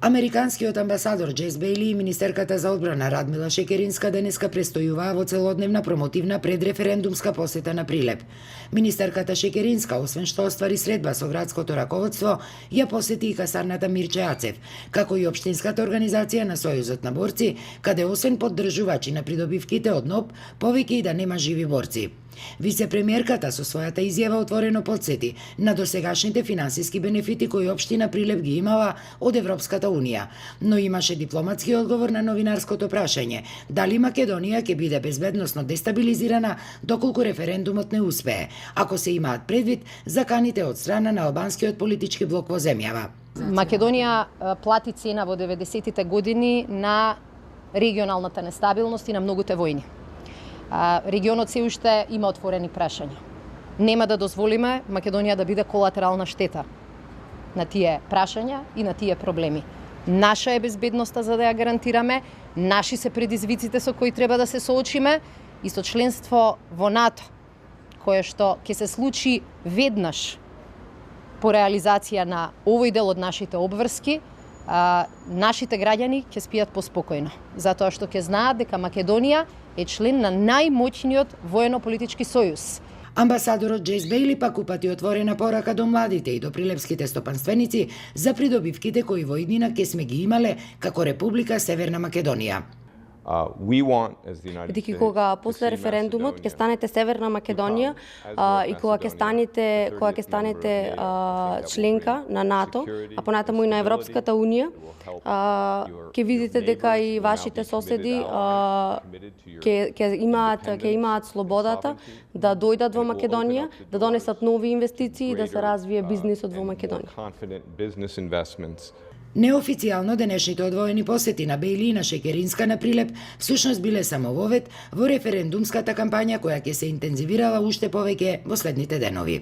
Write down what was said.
Американскиот амбасадор Джес Бејли и министерката за одбрана Радмила Шекеринска денеска престојуваа во целодневна промотивна предреферендумска посета на Прилеп. Министерката Шекеринска, освен што оствари средба со градското раководство, ја посети и касарната Мирче Ацев, како и општинската организација на Сојузот на борци, каде освен поддржувачи на придобивките од НОП, повеќе и да нема живи борци. Вице-премиерката со својата изјава отворено потсети на досегашните финансиски бенефити кои општина Прилеп ги имала од Европската Унија, но имаше дипломатски одговор на новинарското прашање дали Македонија ќе биде безбедносно дестабилизирана доколку референдумот не успее, ако се имаат предвид заканите од страна на албанскиот политички блок во земјава. Македонија плати цена во 90-тите години на регионалната нестабилност и на многуте војни. Регионот се уште има отворени прашања. Нема да дозволиме Македонија да биде колатерална штета на тие прашања и на тие проблеми. Наша е безбедноста за да ја гарантираме, наши се предизвиците со кои треба да се соочиме и со членство во НАТО, кое што ќе се случи веднаш по реализација на овој дел од нашите обврски, нашите граѓани ќе спијат поспокојно, затоа што ќе знаат дека Македонија е член на најмоćниот воено-политички сојуз. Амбасадорот Джес Бејли пак упати отворена порака до младите и до прилепските стопанственици за придобивките кои во иднина ќе сме ги имале како Република Северна Македонија. Бидејќи кога после референдумот ќе станете Северна Македонија и кога ќе станете членка на НАТО, а понатаму и на Европската Унија, ќе видите дека и вашите соседи ќе имаат слободата да дојдат во Македонија, да донесат нови инвестиции и да се развие бизнисот во Македонија. Неофицијално денешните одвоени посети на Бејли и на Шекеринска на Прилеп всушност биле само вовед во референдумската кампања која ќе се интензивирала уште повеќе во следните денови.